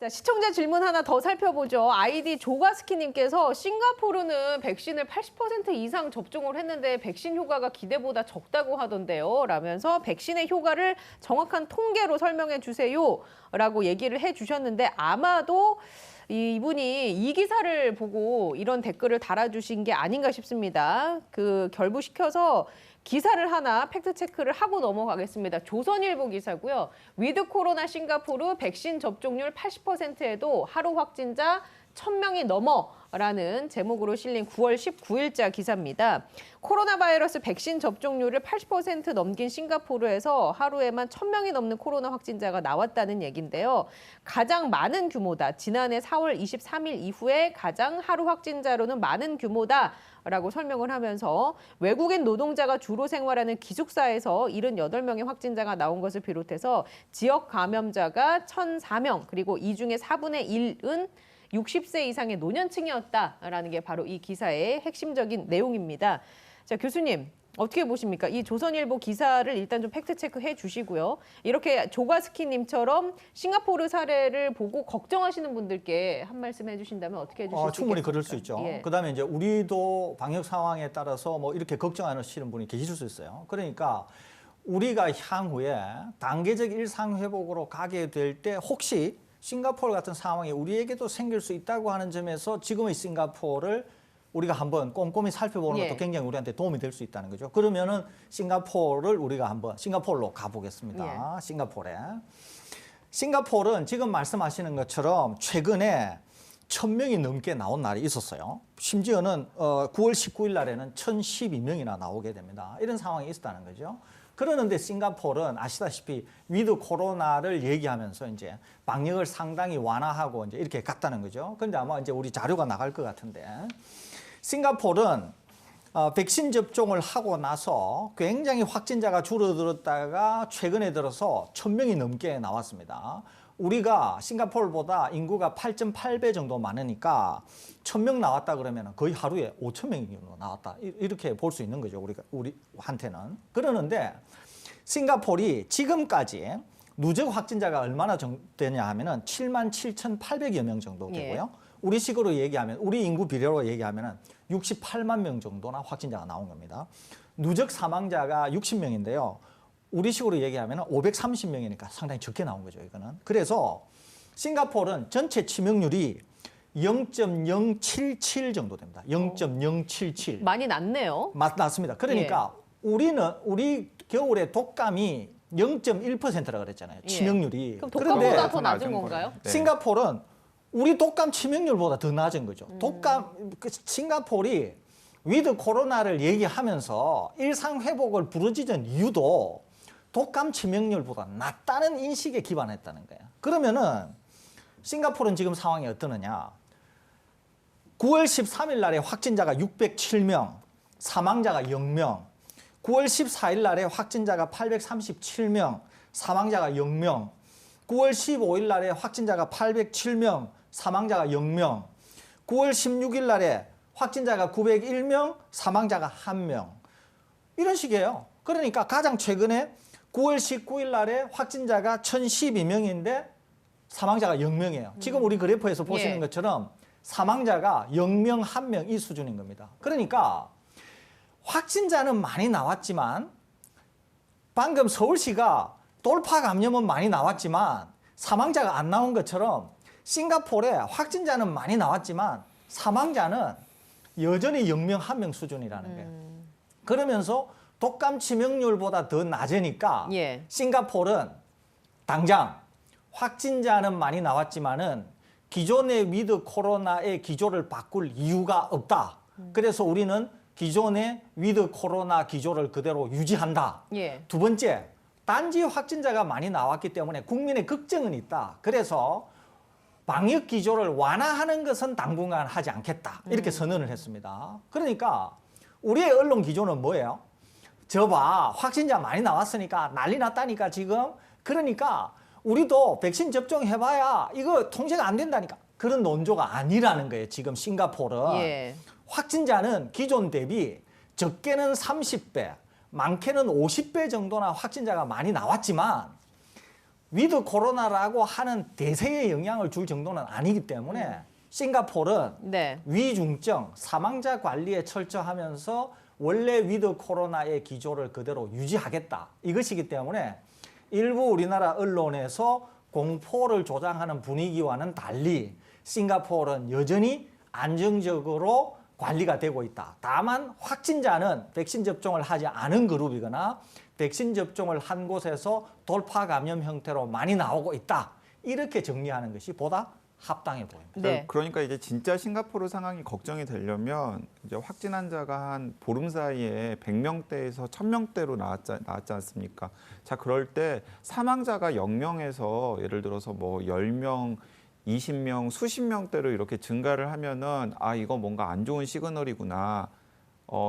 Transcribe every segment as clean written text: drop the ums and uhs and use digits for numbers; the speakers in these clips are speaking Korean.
자, 시청자 질문 하나 더 살펴보죠. 아이디 조가스키님께서 싱가포르는 백신을 80% 이상 접종을 했는데 백신 효과가 기대보다 적다고 하던데요. 라면서 백신의 효과를 정확한 통계로 설명해 주세요. 라고 얘기를 해주셨는데 아마도 이분이 이 기사를 보고 이런 댓글을 달아주신 게 아닌가 싶습니다. 결부시켜서 기사를 하나 팩트체크를 하고 넘어가겠습니다. 조선일보 기사고요. 위드 코로나 싱가포르 백신 접종률 80%에도 하루 확진자 1,000명이 넘어라는 제목으로 실린 9월 19일자 기사입니다. 코로나 바이러스 백신 접종률을 80% 넘긴 싱가포르에서 하루에만 1,000명이 넘는 코로나 확진자가 나왔다는 얘기인데요. 가장 많은 규모다. 지난해 4월 23일 이후에 가장 하루 확진자로는 많은 규모다. 라고 설명을 하면서 외국인 노동자가 주로 생활하는 기숙사에서 78명의 확진자가 나온 것을 비롯해서 지역 감염자가 1,004명, 그리고 이 중에 4분의 1은 60세 이상의 노년층이었다라는 게 바로 이 기사의 핵심적인 내용입니다. 자, 교수님. 어떻게 보십니까? 이 조선일보 기사를 일단 좀 팩트체크해 주시고요. 이렇게 조가스키님처럼 싱가포르 사례를 보고 걱정하시는 분들께 한 말씀 해주신다면 어떻게 해주실 수 있겠습니까? 충분히 그럴 수 있죠. 예. 그다음에 이제 우리도 방역 상황에 따라서 뭐 이렇게 걱정하시는 분이 계실 수 있어요. 그러니까 우리가 향후에 단계적 일상 회복으로 가게 될 때 혹시 싱가포르 같은 상황이 우리에게도 생길 수 있다고 하는 점에서 지금의 싱가포르를 우리가 한번 꼼꼼히 살펴보는 것도 굉장히 우리한테 도움이 될 수 있다는 거죠. 그러면은 싱가포르를 우리가 한번 싱가포르로 가보겠습니다. 싱가포르는 지금 말씀하시는 것처럼 최근에 1,000명이 넘게 나온 날이 있었어요. 심지어는 9월 19일 날에는 1,012명이나 나오게 됩니다. 이런 상황이 있었다는 거죠. 그러는데 싱가포르는 아시다시피 위드 코로나를 얘기하면서 이제 방역을 상당히 완화하고 이제 이렇게 갔다는 거죠. 그런데 아마 이제 우리 자료가 나갈 것 같은데 싱가포르는 백신 접종을 하고 나서 굉장히 확진자가 줄어들었다가 최근에 들어서 1,000명이 넘게 나왔습니다. 우리가 싱가포르보다 인구가 8.8배 정도 많으니까 1,000명 나왔다 그러면 거의 하루에 5,000명이 나왔다. 이렇게 볼 수 있는 거죠. 우리한테는. 그러는데 싱가포르이 지금까지 누적 확진자가 얼마나 되냐 하면은 77,800여 명 정도 되고요. 우리식으로 얘기하면 우리 인구 비례로 얘기하면은 68만 명 정도나 확진자가 나온 겁니다. 누적 사망자가 60명인데요. 우리식으로 얘기하면 530명이니까 상당히 적게 나온 거죠, 이거는. 그래서 싱가포르는 전체 치명률이 0.077 정도 됩니다. 0.077. 많이 낮네요. 맞습니다. 그러니까 우리 겨울에 독감이 0.1%라 그랬잖아요. 치명률이. 그럼 독감보다 더 낮은 건가요? 싱가포르는 우리 독감 치명률보다 더 낮은 거죠. 싱가포르이 위드 코로나를 얘기하면서 일상 회복을 부르짖은 이유도 독감 치명률보다 낮다는 인식에 기반했다는 거예요. 그러면은 싱가포르는 지금 상황이 어떠느냐? 9월 13일 날에 확진자가 607명, 사망자가 0명. 9월 14일 날에 확진자가 837명, 사망자가 0명. 9월 15일 날에 확진자가 807명, 사망자가 0명. 9월 16일 날에 확진자가 901명, 사망자가 1명. 이런 식이에요. 그러니까 가장 최근에 9월 19일 날에 확진자가 1,012명인데 사망자가 0명이에요. 지금 우리 그래프에서 보시는 것처럼 사망자가 0명, 1명 이 수준인 겁니다. 그러니까 확진자는 많이 나왔지만 방금 서울시가 돌파 감염은 많이 나왔지만 사망자가 안 나온 것처럼 싱가포르에 확진자는 많이 나왔지만 사망자는 여전히 0명, 1명 수준이라는 거예요. 그러면서 독감 치명률보다 더 낮으니까 싱가포르는 당장 확진자는 많이 나왔지만은 기존의 위드 코로나의 기조를 바꿀 이유가 없다. 그래서 우리는 기존의 위드 코로나 기조를 그대로 유지한다. 두 번째, 단지 확진자가 많이 나왔기 때문에 국민의 걱정은 있다. 그래서 방역 기조를 완화하는 것은 당분간 하지 않겠다. 이렇게 선언을 했습니다. 그러니까 우리의 언론 기조는 뭐예요? 저봐, 확진자 많이 나왔으니까 난리 났다니까 지금. 그러니까 우리도 백신 접종해봐야 이거 통제가 안 된다니까. 그런 논조가 아니라는 거예요. 지금 싱가포르. 확진자는 기존 대비 적게는 30배, 많게는 50배 정도나 확진자가 많이 나왔지만 위드 코로나라고 하는 대세에 영향을 줄 정도는 아니기 때문에 싱가포르는 네. 위중증, 사망자 관리에 철저하면서 원래 위드 코로나의 기조를 그대로 유지하겠다. 이것이기 때문에 일부 우리나라 언론에서 공포를 조장하는 분위기와는 달리 싱가포르는 여전히 안정적으로 관리가 되고 있다. 다만 확진자는 백신 접종을 하지 않은 그룹이거나 백신 접종을 한 곳에서 돌파 감염 형태로 많이 나오고 있다. 이렇게 정리하는 것이 보다 합당해 보입니다. 네. 그러니까 이제 진짜 싱가포르 상황이 걱정이 되려면 이제 확진 환자가 한 보름 사이에 100명대에서 1000명대로 나왔지 않습니까? 자, 그럴 때 사망자가 0명에서 예를 들어서 뭐 10명, 20명, 수십 명대로 이렇게 증가를 하면은 아, 이거 뭔가 안 좋은 시그널이구나.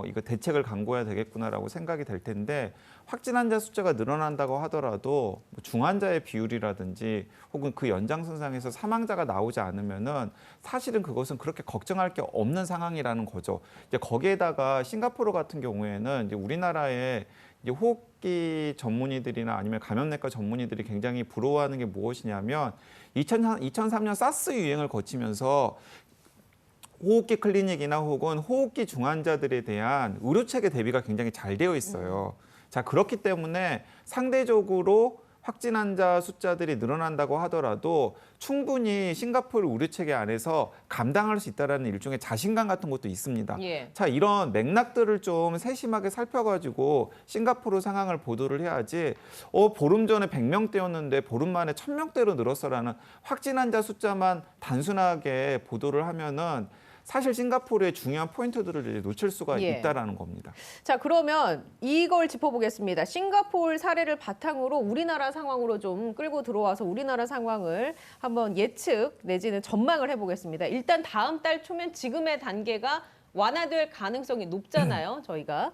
이거 대책을 강구해야 되겠구나라고 생각이 될 텐데 확진 환자 숫자가 늘어난다고 하더라도 뭐 중환자의 비율이라든지 혹은 그 연장선상에서 사망자가 나오지 않으면은 사실은 그것은 그렇게 걱정할 게 없는 상황이라는 거죠. 이제 거기에다가 싱가포르 같은 경우에는 이제 우리나라의 이제 호흡기 전문의들이나 아니면 감염내과 전문의들이 굉장히 부러워하는 게 무엇이냐면 2003년 사스 유행을 거치면서 호흡기 클리닉이나 혹은 호흡기 중환자들에 대한 의료 체계 대비가 굉장히 잘 되어 있어요. 자, 그렇기 때문에 상대적으로 확진 환자 숫자들이 늘어난다고 하더라도 충분히 싱가포르 의료 체계 안에서 감당할 수 있다라는 일종의 자신감 같은 것도 있습니다. 예. 자, 이런 맥락들을 좀 세심하게 살펴가지고 싱가포르 상황을 보도를 해야지 보름 전에 100명대였는데 보름 만에 1000명대로 늘었어라는 확진 환자 숫자만 단순하게 보도를 하면은 사실 싱가포르의 중요한 포인트들을 이제 놓칠 수가 예. 있다라는 겁니다. 자, 그러면 이걸 짚어보겠습니다. 싱가포르 사례를 바탕으로 우리나라 상황으로 좀 끌고 들어와서 우리나라 상황을 한번 예측 내지는 전망을 해보겠습니다. 일단 다음 달 초면 지금의 단계가 완화될 가능성이 높잖아요. 저희가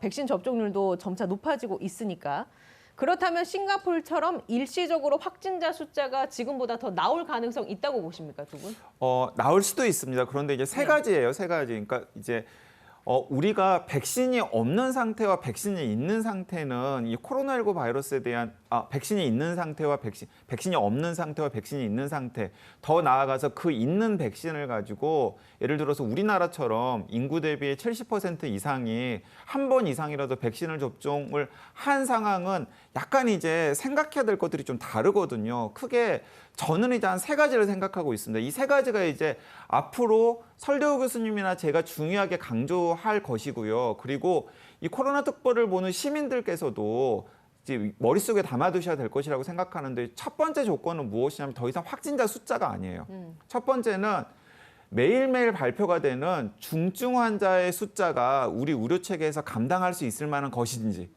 백신 접종률도 점차 높아지고 있으니까. 그렇다면 싱가포르처럼 일시적으로 확진자 숫자가 지금보다 더 나올 가능성 있다고 보십니까, 두 분? 나올 수도 있습니다. 그런데 이제 세 가지예요. 세 가지. 그러니까 이제 우리가 백신이 없는 상태와 백신이 있는 상태는 이 코로나19 바이러스에 대한 백신이 있는 상태와 백신이 없는 상태와 백신이 있는 상태, 더 나아가서 그 있는 백신을 가지고 예를 들어서 우리나라처럼 인구 대비의 70% 이상이 한 번 이상이라도 백신을 접종을 한 상황은 약간 이제 생각해야 될 것들이 좀 다르거든요. 크게 저는 이제 한 세 가지를 생각하고 있습니다. 이 세 가지가 이제 앞으로 설대호 교수님이나 제가 중요하게 강조할 것이고요. 그리고 이 코로나 특보를 보는 시민들께서도 이제 머릿속에 담아두셔야 될 것이라고 생각하는데 첫 번째 조건은 무엇이냐면 더 이상 확진자 숫자가 아니에요. 첫 번째는 매일매일 발표가 되는 중증 환자의 숫자가 우리 의료 체계에서 감당할 수 있을 만한 것인지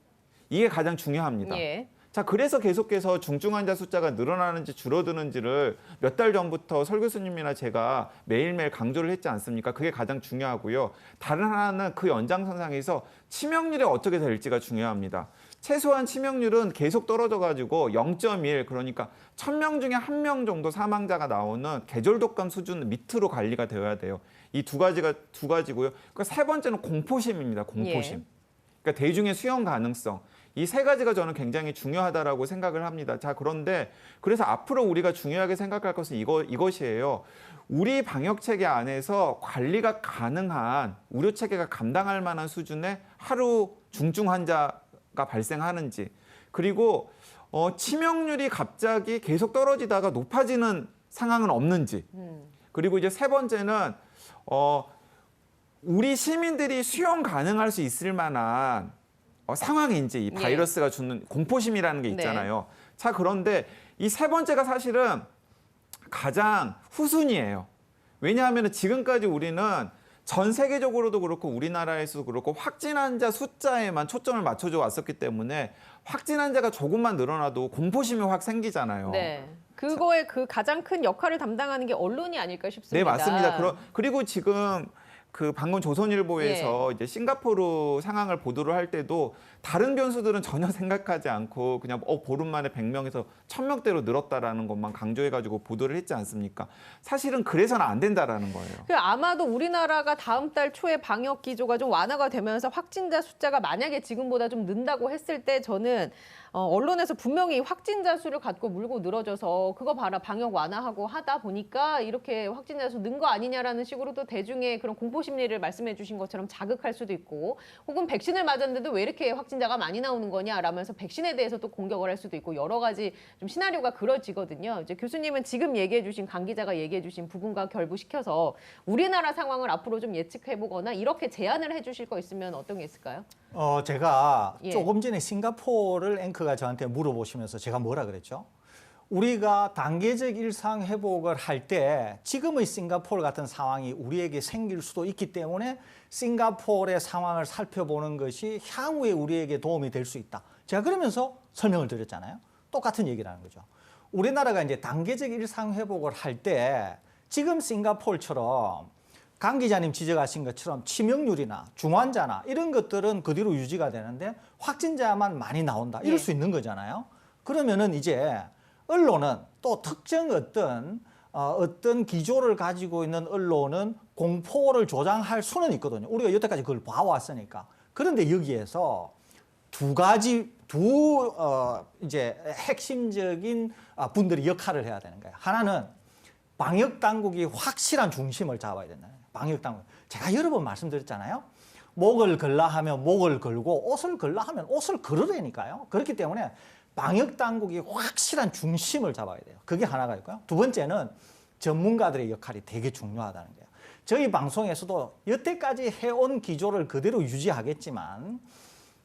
이게 가장 중요합니다. 예. 자, 그래서 계속해서 중증 환자 숫자가 늘어나는지 줄어드는지를 몇 달 전부터 설 교수님이나 제가 매일매일 강조를 했지 않습니까? 그게 가장 중요하고요. 다른 하나는 그 연장선상에서 치명률이 어떻게 될지가 중요합니다. 최소한 치명률은 계속 떨어져가지고 0.1, 그러니까 1000명 중에 1명 정도 사망자가 나오는 계절 독감 수준 밑으로 관리가 되어야 돼요. 이 두 가지고요. 그러니까 세 번째는 공포심입니다. 공포심. 예. 그러니까 대중의 수용 가능성. 이 세 가지가 저는 굉장히 중요하다라고 생각을 합니다. 자, 그런데 그래서 앞으로 우리가 중요하게 생각할 것은 이것이에요. 우리 방역 체계 안에서 관리가 가능한 의료 체계가 감당할 만한 수준의 하루 중증 환자가 발생하는지, 그리고 치명률이 갑자기 계속 떨어지다가 높아지는 상황은 없는지, 그리고 이제 세 번째는 우리 시민들이 수용 가능할 수 있을 만한 상황인지, 이 바이러스가 주는 공포심이라는 게 있잖아요. 자, 그런데 이 세 번째가 사실은 가장 후순위예요. 왜냐하면 지금까지 우리는 전 세계적으로도 그렇고 우리나라에서도 그렇고 확진 환자 숫자에만 초점을 맞춰줘 왔었기 때문에 확진 환자가 조금만 늘어나도 공포심이 확 생기잖아요. 네. 그거의 그 가장 큰 역할을 담당하는 게 언론이 아닐까 싶습니다. 네, 맞습니다. 그리고 지금 그 방금 조선일보에서 이제 싱가포르 상황을 보도를 할 때도 다른 변수들은 전혀 생각하지 않고 그냥 보름 만에 100명에서 1000명대로 늘었다라는 것만 강조해가지고 보도를 했지 않습니까? 사실은 그래서는 안 된다라는 거예요. 아마도 우리나라가 다음 달 초에 방역 기조가 좀 완화가 되면서 확진자 숫자가 만약에 지금보다 좀 는다고 했을 때 저는 언론에서 분명히 확진자 수를 갖고 물고 늘어져서 그거 봐라 방역 완화하고 하다 보니까 이렇게 확진자 수 는 거 아니냐라는 식으로 또 대중의 그런 공포 심리를 말씀해 주신 것처럼 자극할 수도 있고 혹은 백신을 맞았는데도 왜 이렇게 확진자가 많이 나오는 거냐라면서 백신에 대해서 또 공격을 할 수도 있고 여러 가지 좀 시나리오가 그려지거든요. 이제 교수님은 지금 얘기해 주신 강 기자가 얘기해 주신 부분과 결부시켜서 우리나라 상황을 앞으로 좀 예측해 보거나 이렇게 제안을 해 주실 거 있으면 어떤 게 있을까요? 제가 예. 조금 전에 싱가포르를 앵커가 저한테 물어보시면서 제가 뭐라 그랬죠? 우리가 단계적 일상 회복을 할 때 지금의 싱가포르 같은 상황이 우리에게 생길 수도 있기 때문에 싱가포르의 상황을 살펴보는 것이 향후에 우리에게 도움이 될 수 있다. 제가 그러면서 설명을 드렸잖아요. 똑같은 얘기라는 거죠. 우리나라가 이제 단계적 일상 회복을 할 때 지금 싱가포르처럼 강 기자님 지적하신 것처럼 치명률이나 중환자나 이런 것들은 그대로 유지가 되는데 확진자만 많이 나온다. 이럴 예. 수 있는 거잖아요. 그러면은 이제 언론은 또 특정 어떤 기조를 가지고 있는 언론은 공포를 조장할 수는 있거든요. 우리가 여태까지 그걸 봐왔으니까. 그런데 여기에서 이제 핵심적인 분들이 역할을 해야 되는 거예요. 하나는 방역 당국이 확실한 중심을 잡아야 된다. 방역 당국. 제가 여러 번 말씀드렸잖아요. 목을 걸라 하면 목을 걸고 옷을 걸라 하면 옷을 걸으라니까요. 그렇기 때문에 방역 당국이 확실한 중심을 잡아야 돼요. 그게 하나가 있고요. 두 번째는 전문가들의 역할이 되게 중요하다는 거예요. 저희 방송에서도 여태까지 해온 기조를 그대로 유지하겠지만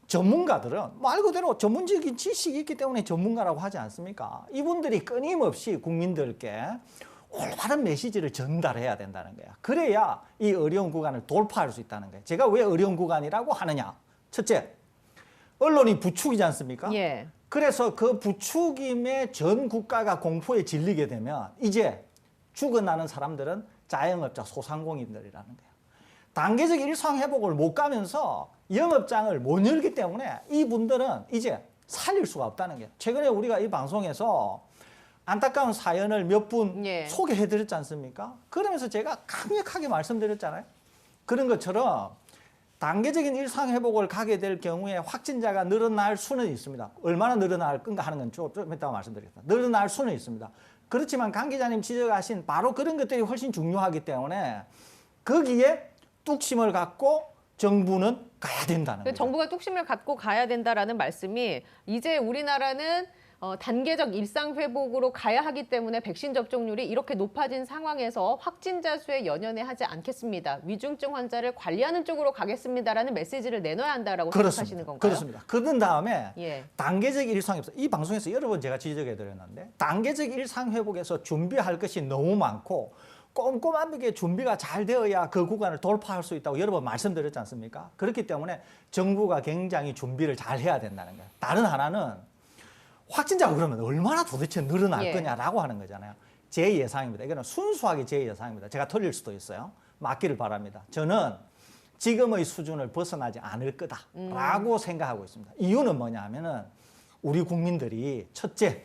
전문가들은 말 그대로 전문적인 지식이 있기 때문에 전문가라고 하지 않습니까? 이분들이 끊임없이 국민들께 올바른 메시지를 전달해야 된다는 거야. 그래야 이 어려운 구간을 돌파할 수 있다는 거예요. 제가 왜 어려운 구간이라고 하느냐? 첫째, 언론이 부축이지 않습니까? 예. 그래서 그 부추김에 전 국가가 공포에 질리게 되면 이제 죽어나는 사람들은 자영업자 소상공인들이라는 거예요. 단계적 일상 회복을 못 가면서 영업장을 못 열기 때문에 이분들은 이제 살릴 수가 없다는 거예요. 최근에 우리가 이 방송에서 안타까운 사연을 몇 분 예. 소개해드렸지 않습니까? 그러면서 제가 강력하게 말씀드렸잖아요. 그런 것처럼 단계적인 일상 회복을 가게 될 경우에 확진자가 늘어날 수는 있습니다. 얼마나 늘어날 건가 하는 건 좀 이따가 말씀드리겠습니다. 늘어날 수는 있습니다. 그렇지만 강 기자님 지적하신 바로 그런 것들이 훨씬 중요하기 때문에 거기에 뚝심을 갖고 정부는 가야 된다는 거죠. 정부가 뚝심을 갖고 가야 된다라는 말씀이 이제 우리나라는 단계적 일상 회복으로 가야 하기 때문에 백신 접종률이 이렇게 높아진 상황에서 확진자 수에 연연해 하지 않겠습니다. 위중증 환자를 관리하는 쪽으로 가겠습니다라는 메시지를 내놔야 한다라고 생각하시는 건가요? 그렇습니다. 그런 다음에 예. 단계적 일상 회복, 이 방송에서 여러 번 제가 지적해 드렸는데 단계적 일상 회복에서 준비할 것이 너무 많고 꼼꼼하게 준비가 잘 되어야 그 구간을 돌파할 수 있다고 여러 번 말씀드렸지 않습니까? 그렇기 때문에 정부가 굉장히 준비를 잘 해야 된다는 거예요. 다른 하나는 확진자가 그러면 얼마나 도대체 늘어날 예. 거냐라고 하는 거잖아요. 제 예상입니다. 이거는 순수하게 제 예상입니다. 제가 틀릴 수도 있어요. 맞기를 바랍니다. 저는 지금의 수준을 벗어나지 않을 거다라고 생각하고 있습니다. 이유는 뭐냐 하면은 우리 국민들이 첫째,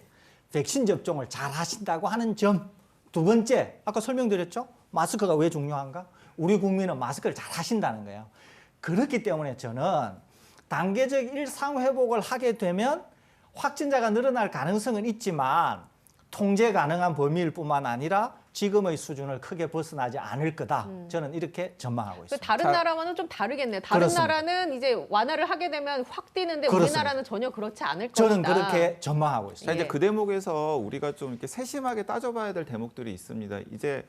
백신 접종을 잘 하신다고 하는 점. 두 번째, 아까 설명드렸죠? 마스크가 왜 중요한가? 우리 국민은 마스크를 잘 하신다는 거예요. 그렇기 때문에 저는 단계적 일상 회복을 하게 되면 확진자가 늘어날 가능성은 있지만 통제 가능한 범위일 뿐만 아니라 지금의 수준을 크게 벗어나지 않을 거다. 저는 이렇게 전망하고 있습니다. 다른 나라와는 좀 다르겠네요. 다른 그렇습니다. 나라는 이제 완화를 하게 되면 확 뛰는데 그렇습니다. 우리나라는 전혀 그렇지 않을 저는 것이다. 그렇게 전망하고 있습니다. 자, 이제 예. 그 대목에서 우리가 좀 이렇게 세심하게 따져봐야 될 대목들이 있습니다. 이제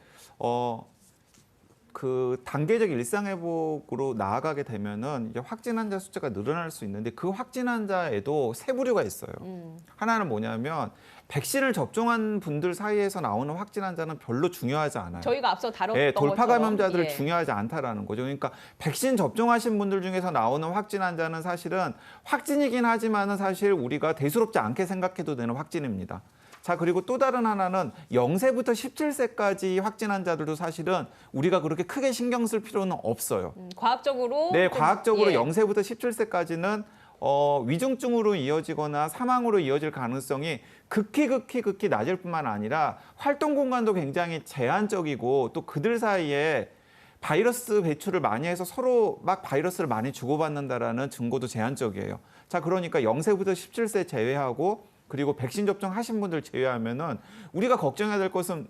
그 단계적 일상 회복으로 나아가게 되면은 이제 확진 환자 숫자가 늘어날 수 있는데 그 확진 환자에도 세 부류가 있어요. 하나는 뭐냐면 백신을 접종한 분들 사이에서 나오는 확진 환자는 별로 중요하지 않아요. 저희가 앞서 다뤘던 예, 돌파 것처럼. 감염자들을 예. 중요하지 않다라는 거죠. 그러니까 백신 접종하신 분들 중에서 나오는 확진 환자는 사실은 확진이긴 하지만은 사실 우리가 대수롭지 않게 생각해도 되는 확진입니다. 자, 그리고 또 다른 하나는 0세부터 17세까지 확진 환자들도 사실은 우리가 그렇게 크게 신경 쓸 필요는 없어요. 과학적으로 네, 좀, 과학적으로 예. 0세부터 17세까지는 위중증으로 이어지거나 사망으로 이어질 가능성이 극히 낮을 뿐만 아니라 활동 공간도 굉장히 제한적이고 또 그들 사이에 바이러스 배출을 많이 해서 서로 막 바이러스를 많이 주고받는다라는 증거도 제한적이에요. 자, 그러니까 0세부터 17세 제외하고 그리고 백신 접종하신 분들 제외하면은 우리가 걱정해야 될 것은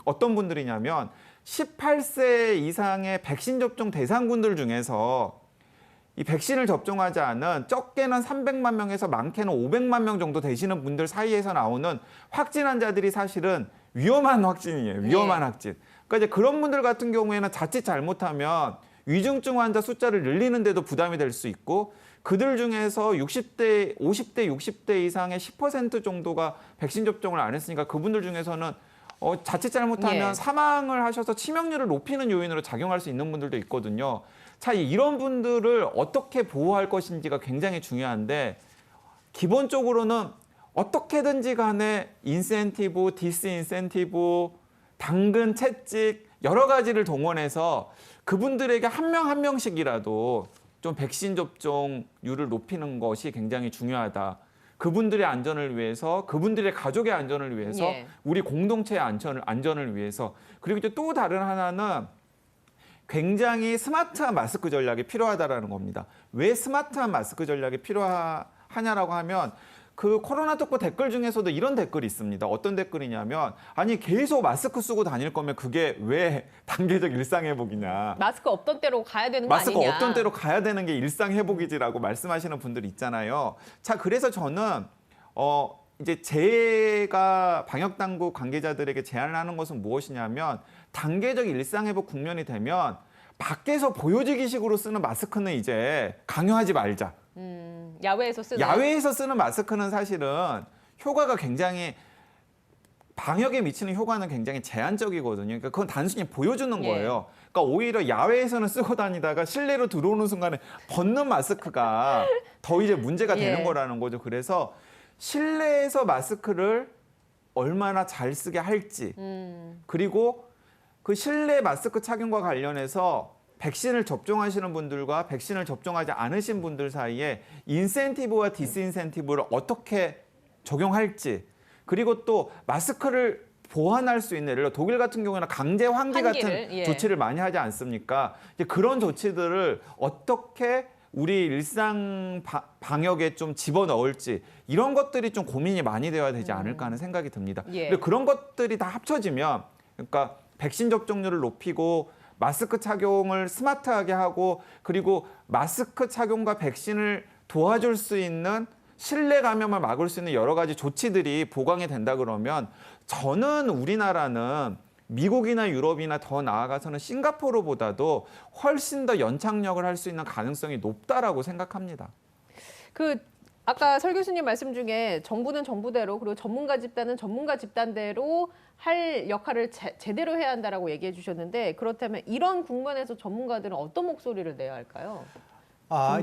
어떤 분들이냐면 18세 이상의 백신 접종 대상군들 중에서 이 백신을 접종하지 않은 적게는 300만 명에서 많게는 500만 명 정도 되시는 분들 사이에서 나오는 확진 환자들이 사실은 위험한 확진이에요. 위험한 확진. 그러니까 이제 그런 분들 같은 경우에는 자칫 잘못하면 위중증 환자 숫자를 늘리는데도 부담이 될 수 있고 그들 중에서 60대, 50대, 60대 이상의 10% 정도가 백신 접종을 안 했으니까 그분들 중에서는 자칫 잘못하면 예. 사망을 하셔서 치명률을 높이는 요인으로 작용할 수 있는 분들도 있거든요. 자, 이런 분들을 어떻게 보호할 것인지가 굉장히 중요한데 기본적으로는 어떻게든지 간에 인센티브, 디스인센티브, 당근, 채찍 여러 가지를 동원해서 그분들에게 한 명 한 명씩이라도 좀 백신 접종률을 높이는 것이 굉장히 중요하다. 그분들의 안전을 위해서, 그분들의 가족의 안전을 위해서, 예. 우리 공동체의 안전을 위해서. 그리고 이제 또 다른 하나는 굉장히 스마트한 마스크 전략이 필요하다라는 겁니다. 왜 스마트한 마스크 전략이 필요하냐라고 하면 그 코로나 특보 댓글 중에서도 이런 댓글이 있습니다. 어떤 댓글이냐면 아니 계속 마스크 쓰고 다닐 거면 그게 왜 단계적 일상 회복이냐. 마스크 없던 때로 가야 되는 거 마스크 아니냐. 없던 때로 가야 되는 게 일상 회복이지라고 말씀하시는 분들 있잖아요. 자, 그래서 저는 이제 제가 방역 당국 관계자들에게 제안을 하는 것은 무엇이냐면 단계적 일상 회복 국면이 되면 밖에서 보여지기식으로 쓰는 마스크는 이제 강요하지 말자. 야외에서 쓰는. 야외에서 쓰는 마스크는 사실은 효과가 굉장히 방역에 미치는 효과는 굉장히 제한적이거든요. 그러니까 그건 단순히 보여주는 예. 거예요. 그러니까 오히려 야외에서는 쓰고 다니다가 실내로 들어오는 순간에 벗는 마스크가 더 이제 문제가 되는 예. 거라는 거죠. 그래서 실내에서 마스크를 얼마나 잘 쓰게 할지 그리고 그 실내 마스크 착용과 관련해서 백신을 접종하시는 분들과 백신을 접종하지 않으신 분들 사이에 인센티브와 디스인센티브를 어떻게 적용할지 그리고 또 마스크를 보완할 수 있는 예를 들어 독일 같은 경우에는 강제 환기 같은 예. 조치를 많이 하지 않습니까? 이제 그런 조치들을 어떻게 우리 일상 방역에 좀 집어넣을지 이런 것들이 좀 고민이 많이 되어야 되지 않을까 하는 생각이 듭니다. 예. 근데 그런 것들이 다 합쳐지면 그러니까 백신 접종률을 높이고 마스크 착용을 스마트하게 하고 그리고 마스크 착용과 백신을 도와줄 수 있는 실내 감염을 막을 수 있는 여러 가지 조치들이 보강이 된다 그러면 저는 우리나라는 미국이나 유럽이나 더 나아가서는 싱가포르보다도 훨씬 더 연착륙을 할 수 있는 가능성이 높다라고 생각합니다. 아까 설 교수님 말씀 중에 정부는 정부대로 그리고 전문가 집단은 전문가 집단대로 할 역할을 제대로 해야 한다라고 얘기해 주셨는데 그렇다면 이런 국면에서 전문가들은 어떤 목소리를 내야 할까요?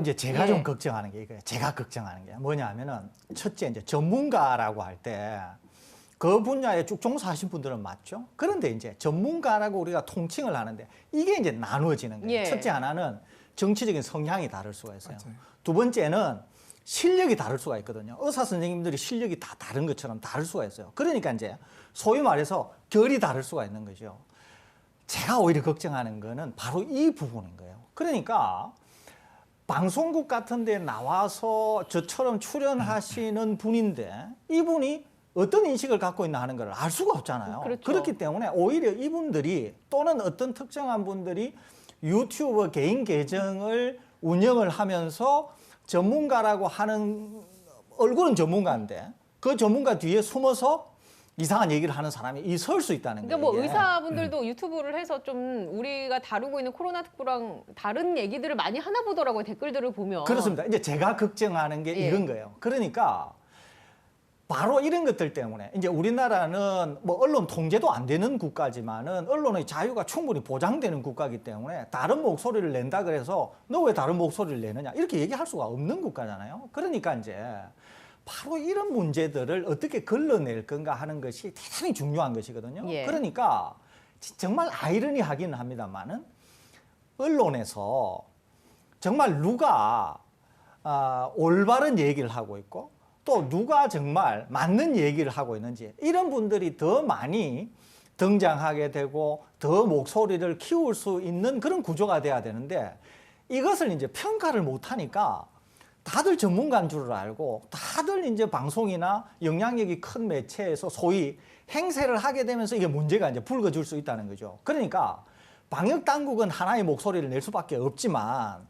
이제 제가 예. 좀 걱정하는 게 이거예요. 제가 걱정하는 게 뭐냐면은 첫째 이제 전문가라고 할 때 그 분야에 쭉 종사하신 분들은 맞죠. 그런데 이제 전문가라고 우리가 통칭을 하는데 이게 이제 나누어지는 거예요. 예. 첫째 하나는 정치적인 성향이 다를 수가 있어요. 맞아요. 두 번째는 실력이 다를 수가 있거든요. 의사 선생님들이 실력이 다 다른 것처럼 다를 수가 있어요. 그러니까 이제 소위 말해서 결이 다를 수가 있는 거죠. 제가 오히려 걱정하는 거는 바로 이 부분인 거예요. 그러니까 방송국 같은 데 나와서 저처럼 출연하시는 분인데 이분이 어떤 인식을 갖고 있나 하는 걸 알 수가 없잖아요. 그렇죠. 그렇기 때문에 오히려 이분들이 또는 어떤 특정한 분들이 유튜브 개인 계정을 운영을 하면서 전문가라고 하는 얼굴은 전문가인데 그 전문가 뒤에 숨어서 이상한 얘기를 하는 사람이 있을 수 있다는 그러니까 거예요. 뭐 이게. 의사분들도 유튜브를 해서 좀 우리가 다루고 있는 코로나 특보랑 다른 얘기들을 많이 하나 보더라고요. 댓글들을 보면. 그렇습니다. 이제 제가 걱정하는 게 예. 이런 거예요. 그러니까 바로 이런 것들 때문에 이제 우리나라는 뭐 언론 통제도 안 되는 국가지만은 언론의 자유가 충분히 보장되는 국가이기 때문에 다른 목소리를 낸다 그래서 너 왜 다른 목소리를 내느냐 이렇게 얘기할 수가 없는 국가잖아요. 그러니까 이제 바로 이런 문제들을 어떻게 걸러낼 건가 하는 것이 대단히 중요한 것이거든요. 예. 그러니까 정말 아이러니하기는 합니다만은 언론에서 정말 누가 올바른 얘기를 하고 있고 또 누가 정말 맞는 얘기를 하고 있는지 이런 분들이 더 많이 등장하게 되고 더 목소리를 키울 수 있는 그런 구조가 돼야 되는데 이것을 이제 평가를 못하니까 다들 전문가인 줄 알고 다들 이제 방송이나 영향력이 큰 매체에서 소위 행세를 하게 되면서 이게 문제가 이제 불거질 수 있다는 거죠. 그러니까 방역 당국은 하나의 목소리를 낼 수밖에 없지만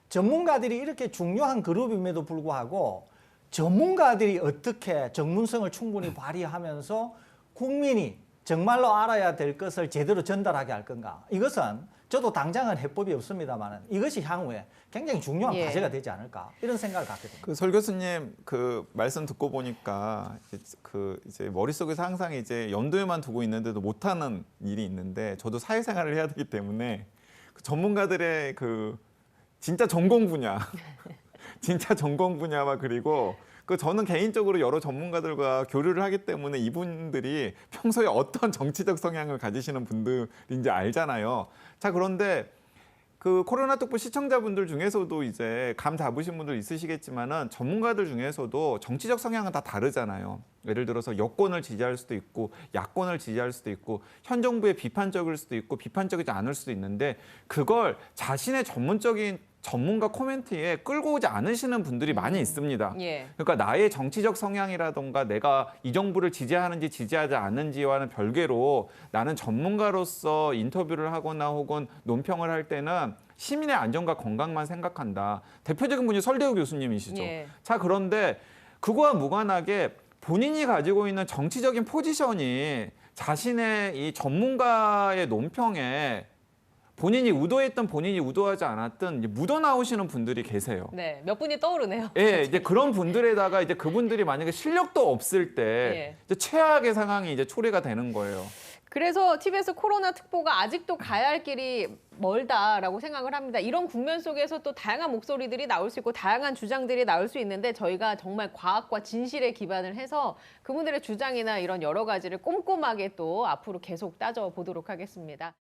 전문가들이 이렇게 중요한 그룹임에도 불구하고 전문가들이 어떻게 전문성을 충분히 발휘하면서 국민이 정말로 알아야 될 것을 제대로 전달하게 할 건가? 이것은 저도 당장은 해법이 없습니다만 이것이 향후에 굉장히 중요한 예. 과제가 되지 않을까 이런 생각을 갖게 됩니다. 설 교수님 그 말씀 듣고 보니까 이제 머릿속에서 항상 이제 염두에만 두고 있는데도 못하는 일이 있는데 저도 사회생활을 해야 되기 때문에 그 전문가들의 그 진짜 전공 분야, 진짜 전공 분야와 그리고 그 저는 개인적으로 여러 전문가들과 교류를 하기 때문에 이분들이 평소에 어떤 정치적 성향을 가지시는 분들인지 알잖아요. 자, 그런데 그 코로나 특보 시청자분들 중에서도 이제 감 잡으신 분들 있으시겠지만은 전문가들 중에서도 정치적 성향은 다 다르잖아요. 예를 들어서 여권을 지지할 수도 있고 야권을 지지할 수도 있고 현 정부에 비판적일 수도 있고 비판적이지 않을 수도 있는데 그걸 자신의 전문적인 전문가 코멘트에 끌고 오지 않으시는 분들이 많이 있습니다. 예. 그러니까 나의 정치적 성향이라던가 내가 이 정부를 지지하는지 지지하지 않는지와는 별개로 나는 전문가로서 인터뷰를 하거나 혹은 논평을 할 때는 시민의 안전과 건강만 생각한다. 대표적인 분이 설대우 교수님이시죠. 예. 자, 그런데 그거와 무관하게 본인이 가지고 있는 정치적인 포지션이 자신의 이 전문가의 논평에 본인이 의도했던 본인이 의도하지 않았던 이제 묻어나오시는 분들이 계세요. 네, 몇 분이 떠오르네요. 예, 이제 그런 분들에다가 이제 그분들이 만약에 실력도 없을 때 예. 이제 최악의 상황이 이제 초래가 되는 거예요. 그래서 TBS 코로나 특보가 아직도 가야 할 길이 멀다라고 생각을 합니다. 이런 국면 속에서 또 다양한 목소리들이 나올 수 있고 다양한 주장들이 나올 수 있는데 저희가 정말 과학과 진실에 기반을 해서 그분들의 주장이나 이런 여러 가지를 꼼꼼하게 또 앞으로 계속 따져보도록 하겠습니다.